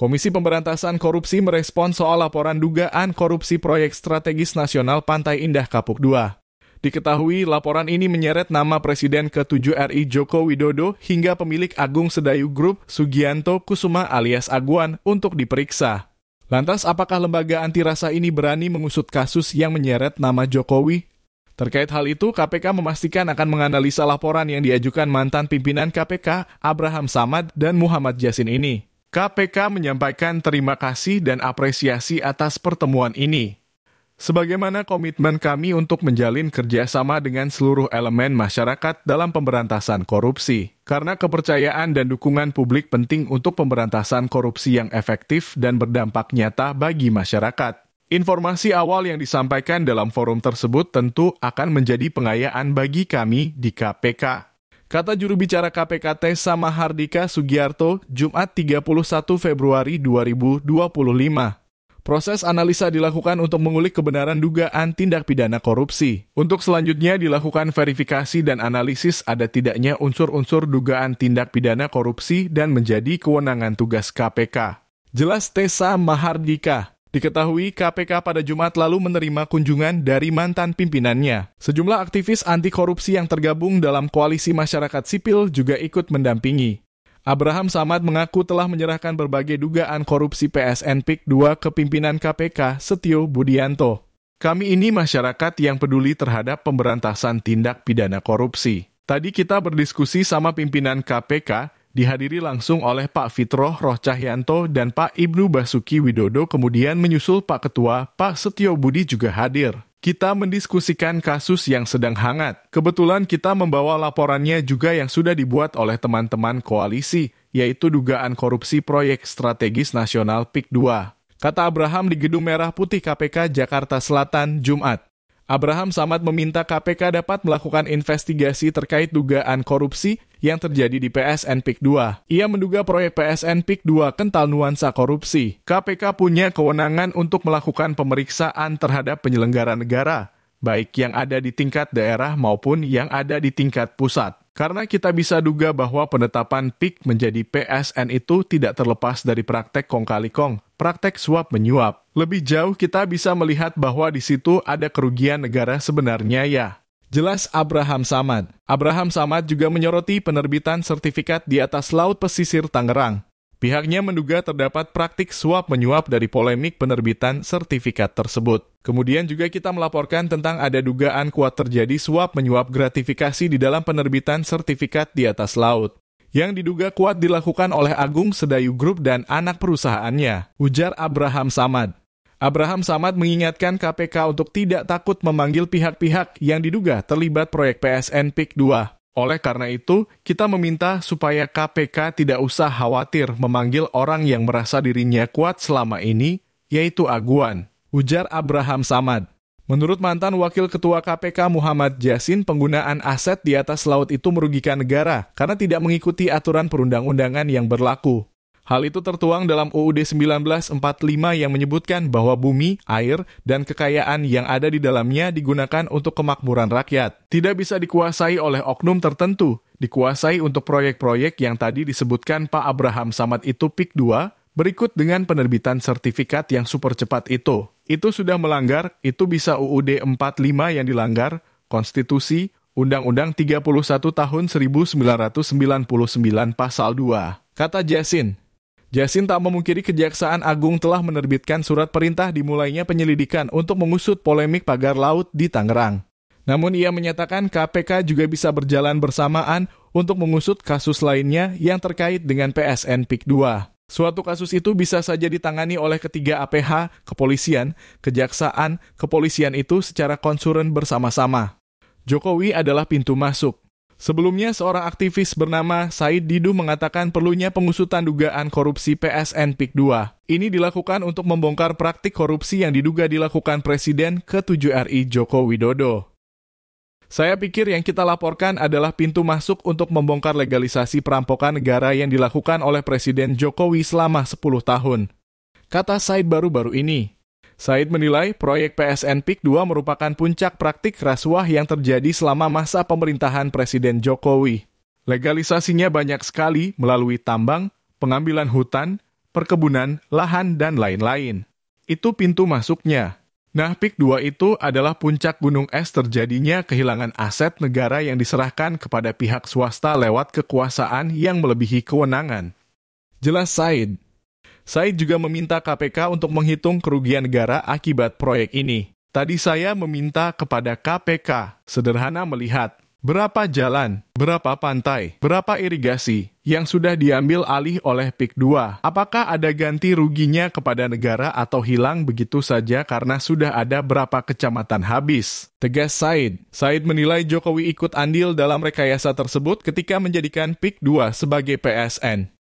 Komisi Pemberantasan Korupsi merespon soal laporan dugaan korupsi proyek strategis nasional Pantai Indah Kapuk II. Diketahui laporan ini menyeret nama Presiden ke-7 RI Joko Widodo hingga pemilik Agung Sedayu Group Sugianto Kusuma alias Aguan untuk diperiksa. Lantas apakah lembaga anti rasa ini berani mengusut kasus yang menyeret nama Jokowi? Terkait hal itu, KPK memastikan akan menganalisa laporan yang diajukan mantan pimpinan KPK Abraham Samad dan Muhammad Yasin ini. KPK menyampaikan terima kasih dan apresiasi atas pertemuan ini. Sebagaimana komitmen kami untuk menjalin kerjasama dengan seluruh elemen masyarakat dalam pemberantasan korupsi. Karena kepercayaan dan dukungan publik penting untuk pemberantasan korupsi yang efektif dan berdampak nyata bagi masyarakat. Informasi awal yang disampaikan dalam forum tersebut tentu akan menjadi pengayaan bagi kami di KPK. Kata juru bicara KPK Tessa Mahardika Sugiarto, Jumat 31 Februari 2025. Proses analisa dilakukan untuk mengulik kebenaran dugaan tindak pidana korupsi. Untuk selanjutnya dilakukan verifikasi dan analisis ada tidaknya unsur-unsur dugaan tindak pidana korupsi dan menjadi kewenangan tugas KPK. Jelas Tessa Mahardika. Diketahui KPK pada Jumat lalu menerima kunjungan dari mantan pimpinannya. Sejumlah aktivis anti korupsi yang tergabung dalam koalisi masyarakat sipil juga ikut mendampingi. Abraham Samad mengaku telah menyerahkan berbagai dugaan korupsi PSN PIK II ke pimpinan KPK Setio Budianto. Kami ini masyarakat yang peduli terhadap pemberantasan tindak pidana korupsi. Tadi kita berdiskusi sama pimpinan KPK, dihadiri langsung oleh Pak Fitroh Roh Cahyanto dan Pak Ibnu Basuki Widodo, kemudian menyusul Pak Ketua, Pak Setio Budi juga hadir. Kita mendiskusikan kasus yang sedang hangat. Kebetulan kita membawa laporannya juga yang sudah dibuat oleh teman-teman koalisi, yaitu dugaan korupsi proyek strategis nasional PIK II. Kata Abraham di Gedung Merah Putih KPK Jakarta Selatan, Jumat. Abraham Samad meminta KPK dapat melakukan investigasi terkait dugaan korupsi yang terjadi di PSN PIK II. Ia menduga proyek PSN PIK II kental nuansa korupsi. KPK punya kewenangan untuk melakukan pemeriksaan terhadap penyelenggara negara, baik yang ada di tingkat daerah maupun yang ada di tingkat pusat. Karena kita bisa duga bahwa penetapan PIK menjadi PSN itu tidak terlepas dari praktek kong kali kong, praktek suap menyuap. Lebih jauh kita bisa melihat bahwa di situ ada kerugian negara sebenarnya ya. Jelas Abraham Samad. Abraham Samad juga menyoroti penerbitan sertifikat di atas laut pesisir Tangerang. Pihaknya menduga terdapat praktik suap menyuap dari polemik penerbitan sertifikat tersebut. Kemudian juga kita melaporkan tentang ada dugaan kuat terjadi suap menyuap gratifikasi di dalam penerbitan sertifikat di atas laut, yang diduga kuat dilakukan oleh Agung Sedayu Group dan anak perusahaannya, ujar Abraham Samad. Abraham Samad mengingatkan KPK untuk tidak takut memanggil pihak-pihak yang diduga terlibat proyek PSN PIK II. Oleh karena itu, kita meminta supaya KPK tidak usah khawatir memanggil orang yang merasa dirinya kuat selama ini, yaitu Aguan, ujar Abraham Samad. Menurut mantan Wakil Ketua KPK Muhammad Yasin, penggunaan aset di atas laut itu merugikan negara karena tidak mengikuti aturan perundang-undangan yang berlaku. Hal itu tertuang dalam UUD 1945 yang menyebutkan bahwa bumi, air, dan kekayaan yang ada di dalamnya digunakan untuk kemakmuran rakyat. Tidak bisa dikuasai oleh oknum tertentu, dikuasai untuk proyek-proyek yang tadi disebutkan Pak Abraham Samad itu PIK II, berikut dengan penerbitan sertifikat yang super cepat itu. Itu sudah melanggar, itu bisa UUD 45 yang dilanggar, Konstitusi, Undang-Undang 31 tahun 1999 Pasal 2. Kata Yasin. Yasin tak memungkiri Kejaksaan Agung telah menerbitkan surat perintah dimulainya penyelidikan untuk mengusut polemik pagar laut di Tangerang. Namun ia menyatakan KPK juga bisa berjalan bersamaan untuk mengusut kasus lainnya yang terkait dengan PSN PIK II. Suatu kasus itu bisa saja ditangani oleh ketiga APH, kepolisian, kejaksaan, kepolisian itu secara konsuren bersama-sama. Jokowi adalah pintu masuk. Sebelumnya, seorang aktivis bernama Said Didu mengatakan perlunya pengusutan dugaan korupsi PSN PIK II. Ini dilakukan untuk membongkar praktik korupsi yang diduga dilakukan Presiden ke-7 RI Joko Widodo. Saya pikir yang kita laporkan adalah pintu masuk untuk membongkar legalisasi perampokan negara yang dilakukan oleh Presiden Jokowi selama 10 tahun. Kata Said baru-baru ini. Said menilai proyek PSN PIK II merupakan puncak praktik rasuah yang terjadi selama masa pemerintahan Presiden Jokowi. Legalisasinya banyak sekali melalui tambang, pengambilan hutan, perkebunan, lahan, dan lain-lain. Itu pintu masuknya. Nah, PIK 2 itu adalah puncak gunung es terjadinya kehilangan aset negara yang diserahkan kepada pihak swasta lewat kekuasaan yang melebihi kewenangan. Jelas Said. Said juga meminta KPK untuk menghitung kerugian negara akibat proyek ini. Tadi saya meminta kepada KPK sederhana melihat berapa jalan, berapa pantai, berapa irigasi yang sudah diambil alih oleh PIK 2. Apakah ada ganti ruginya kepada negara atau hilang begitu saja karena sudah ada berapa kecamatan habis? Tegas Said. Said menilai Jokowi ikut andil dalam rekayasa tersebut ketika menjadikan PIK 2 sebagai PSN.